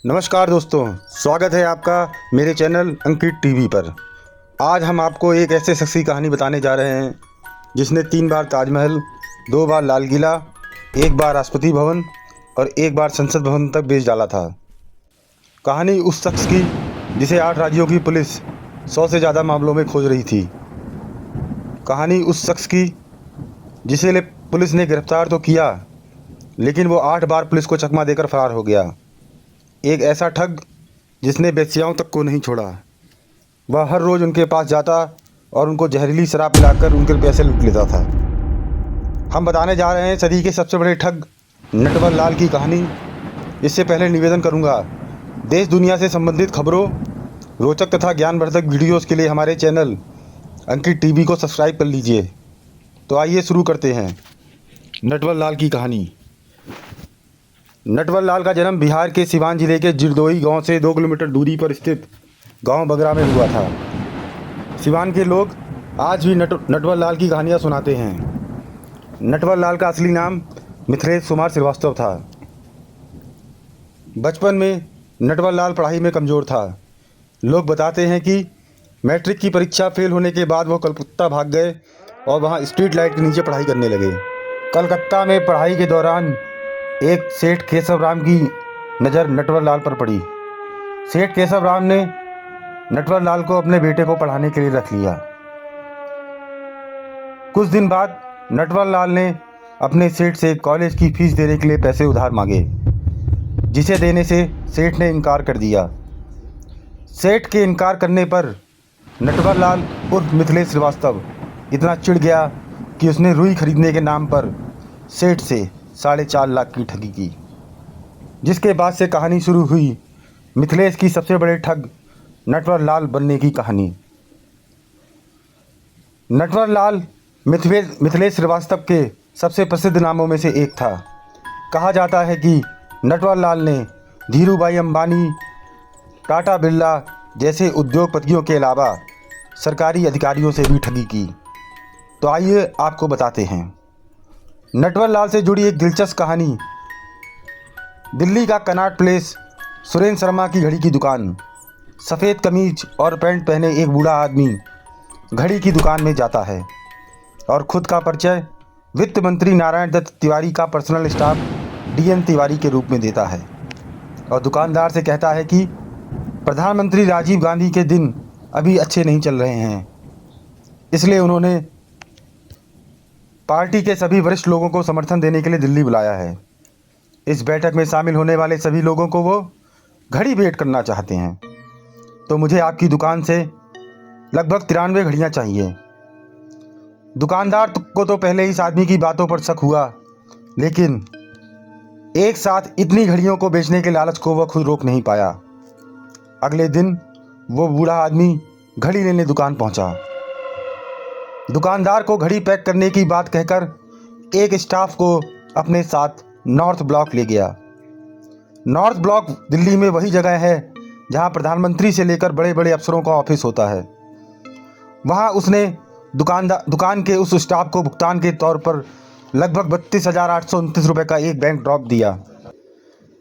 नमस्कार दोस्तों, स्वागत है आपका मेरे चैनल अंकित टीवी पर। आज हम आपको एक ऐसे शख्स की कहानी बताने जा रहे हैं जिसने 3 बार ताजमहल, 2 बार लाल किला, 1 बार राष्ट्रपति भवन और 1 बार संसद भवन तक बेच डाला था। कहानी उस शख्स की जिसे 8 राज्यों की पुलिस 100 से ज़्यादा मामलों में खोज रही थी। कहानी उस शख्स की जिसे पुलिस ने गिरफ्तार तो किया, लेकिन वो 8 बार पुलिस को चकमा देकर फरार हो गया। एक ऐसा ठग जिसने वेश्याओं तक को नहीं छोड़ा। वह हर रोज़ उनके पास जाता और उनको जहरीली शराब पिलाकर उनके पैसे लूट लेता था। हम बताने जा रहे हैं सदी के सबसे बड़े ठग नटवर लाल की कहानी। इससे पहले निवेदन करूंगा, देश दुनिया से संबंधित खबरों, रोचक तथा ज्ञानवर्धक वीडियोस के लिए हमारे चैनल अंकित टीवी को सब्सक्राइब कर लीजिए। तो आइए शुरू करते हैं नटवर लाल की कहानी। नटवर लाल का जन्म बिहार के सिवान जिले के जिरदोई गांव से 2 किलोमीटर दूरी पर स्थित गांव बगरा में हुआ था। सिवान के लोग आज भी नटवर लाल की कहानियां सुनाते हैं। नटवर लाल का असली नाम मिथिलेश कुमार श्रीवास्तव था। बचपन में नटवर लाल पढ़ाई में कमज़ोर था। लोग बताते हैं कि मैट्रिक की परीक्षा फेल होने के बाद वो कलकत्ता भाग गए और वहाँ स्ट्रीट लाइट के नीचे पढ़ाई करने लगे। कलकत्ता में पढ़ाई के दौरान एक सेठ केशव राम की नज़र नटवर लाल पर पड़ी। सेठ केशव राम ने नटवर लाल को अपने बेटे को पढ़ाने के लिए रख लिया। कुछ दिन बाद नटवर लाल ने अपने सेठ से कॉलेज की फीस देने के लिए पैसे उधार मांगे, जिसे देने से सेठ ने इनकार कर दिया। सेठ के इनकार करने पर नटवर लाल उर्फ मिथिलेश श्रीवास्तव इतना चिढ़ गया कि उसने रुई खरीदने के नाम पर सेठ से 4.5 लाख की ठगी की, जिसके बाद से कहानी शुरू हुई मिथिलेश की सबसे बड़े ठग नटवर लाल बनने की कहानी। नटवर लाल मिथिलेश श्रीवास्तव के सबसे प्रसिद्ध नामों में से एक था। कहा जाता है कि नटवर लाल ने धीरूभाई अंबानी, टाटा बिरला जैसे उद्योगपतियों के अलावा सरकारी अधिकारियों से भी ठगी की। तो आइए आपको बताते हैं नटवर लाल से जुड़ी एक दिलचस्प कहानी। दिल्ली का कनॉट प्लेस, सुरेंद्र शर्मा की घड़ी की दुकान। सफ़ेद कमीज और पैंट पहने एक बूढ़ा आदमी घड़ी की दुकान में जाता है और ख़ुद का परिचय वित्त मंत्री नारायण दत्त तिवारी का पर्सनल स्टाफ डीएन तिवारी के रूप में देता है और दुकानदार से कहता है कि प्रधानमंत्री राजीव गांधी के दिन अभी अच्छे नहीं चल रहे हैं, इसलिए उन्होंने पार्टी के सभी वरिष्ठ लोगों को समर्थन देने के लिए दिल्ली बुलाया है। इस बैठक में शामिल होने वाले सभी लोगों को वो घड़ी भेंट करना चाहते हैं, तो मुझे आपकी दुकान से लगभग 93 घड़ियाँ चाहिए। दुकानदार को तो पहले इस आदमी की बातों पर शक हुआ, लेकिन एक साथ इतनी घड़ियों को बेचने के लालच को वह खुद रोक नहीं पाया। अगले दिन वो बूढ़ा आदमी घड़ी लेने दुकान पहुंचा। दुकानदार को घड़ी पैक करने की बात कहकर एक स्टाफ को अपने साथ नॉर्थ ब्लॉक ले गया। नॉर्थ ब्लॉक दिल्ली में वही जगह है जहां प्रधानमंत्री से लेकर बड़े बड़े अफसरों का ऑफिस होता है। वहां उसने दुकान के उस स्टाफ को भुगतान के तौर पर लगभग 32,829 रुपये का एक बैंक ड्राफ्ट दिया।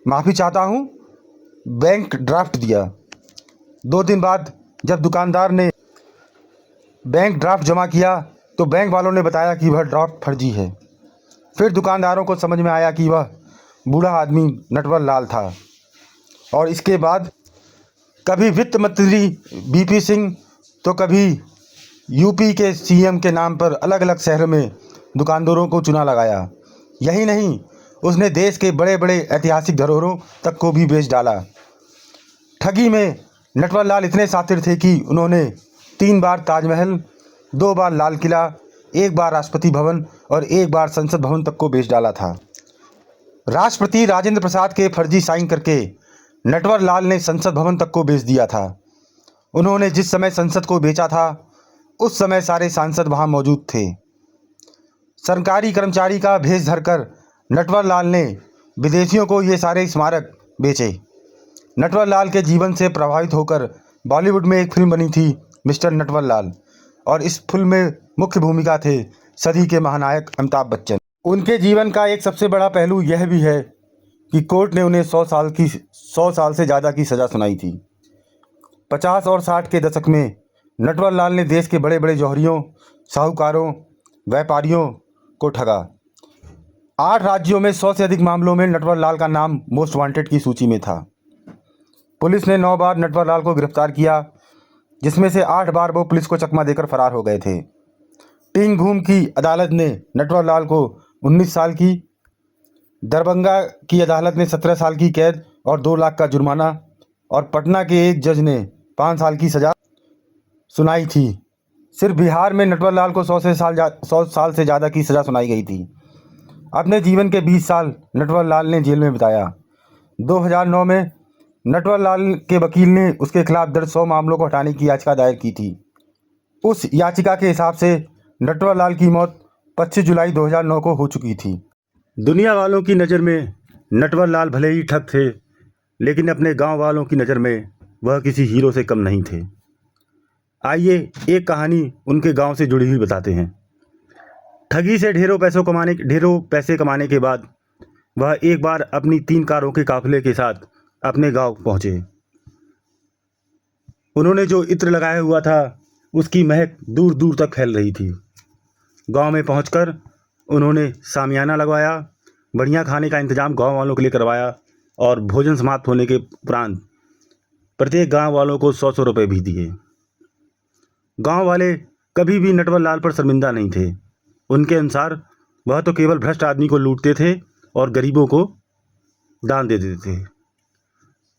माफ़ी चाहता हूं, बैंक ड्राफ्ट दिया। 2 दिन बाद जब दुकानदार ने बैंक ड्राफ्ट जमा किया तो बैंक वालों ने बताया कि वह ड्राफ्ट फर्जी है। फिर दुकानदारों को समझ में आया कि वह बूढ़ा आदमी नटवर लाल था और इसके बाद कभी वित्त मंत्री बीपी सिंह तो कभी यूपी के सीएम के नाम पर अलग अलग शहर में दुकानदारों को चुना लगाया। यही नहीं, उसने देश के बड़े बड़े ऐतिहासिक धरोहरों तक को भी बेच डाला। ठगी में नटवर लाल इतने शातिर थे कि उन्होंने 3 बार ताजमहल, 2 बार लाल किला, 1 बार राष्ट्रपति भवन और 1 बार संसद भवन तक को बेच डाला था। राष्ट्रपति राजेंद्र प्रसाद के फर्जी साइन करके नटवर लाल ने संसद भवन तक को बेच दिया था। उन्होंने जिस समय संसद को बेचा था उस समय सारे सांसद वहां मौजूद थे। सरकारी कर्मचारी का भेष धरकर नटवर लाल ने विदेशियों को ये सारे स्मारक बेचे। नटवर लाल के जीवन से प्रभावित होकर बॉलीवुड में एक फिल्म बनी थी मिस्टर नटवर लाल, और इस फिल्म में मुख्य भूमिका थे सदी के महानायक अमिताभ बच्चन। उनके जीवन का एक सबसे बड़ा पहलू यह भी है कि कोर्ट ने उन्हें 100 साल से ज़्यादा की सज़ा सुनाई थी। 50 और 60 के दशक में नटवर लाल ने देश के बड़े बड़े जौहरियों, साहूकारों, व्यापारियों को ठगा। 8 राज्यों में 100 से अधिक मामलों में नटवर लाल का नाम मोस्ट वांटेड की सूची में था। पुलिस ने 9 बार नटवर लाल को गिरफ्तार किया, जिसमें से 8 बार वो पुलिस को चकमा देकर फरार हो गए थे। टिंग भूम की अदालत ने नटवर लाल को 19 साल की, दरभंगा की अदालत ने 17 साल की कैद और 2 लाख का जुर्माना, और पटना के एक जज ने 5 साल की सज़ा सुनाई थी। सिर्फ बिहार में नटवर लाल को 100 साल से ज़्यादा की सज़ा सुनाई गई थी। अपने जीवन के 20 साल नटवर लाल ने जेल में बिताया। 2009 में नटवर लाल के वकील ने उसके खिलाफ दर्ज 100 मामलों को हटाने की याचिका दायर की थी। उस याचिका के हिसाब से नटवर लाल की मौत 25 जुलाई 2009 को हो चुकी थी। दुनिया वालों की नज़र में नटवर लाल भले ही ठग थे, लेकिन अपने गांव वालों की नज़र में वह किसी हीरो से कम नहीं थे। आइए एक कहानी उनके गांव से जुड़ी हुई बताते हैं। ठगी से ढेरों पैसे कमाने के बाद वह एक बार अपनी 3 कारों के काफिले के साथ अपने गांव पहुंचे। उन्होंने जो इत्र लगाया हुआ था उसकी महक दूर दूर तक फैल रही थी। गांव में पहुंचकर उन्होंने सामियाना लगवाया, बढ़िया खाने का इंतजाम गांव वालों के लिए करवाया और भोजन समाप्त होने के उपरांत प्रत्येक गांव वालों को 100 रुपये भी दिए। गांव वाले कभी भी नटवर लाल पर शर्मिंदा नहीं थे। उनके अनुसार वह तो केवल भ्रष्ट आदमी को लूटते थे और गरीबों को दान दे देते थे।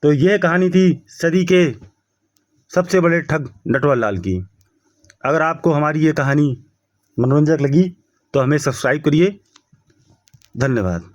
तो यह कहानी थी सदी के सबसे बड़े ठग नटवर लाल की। अगर आपको हमारी ये कहानी मनोरंजक लगी तो हमें सब्सक्राइब करिए। धन्यवाद।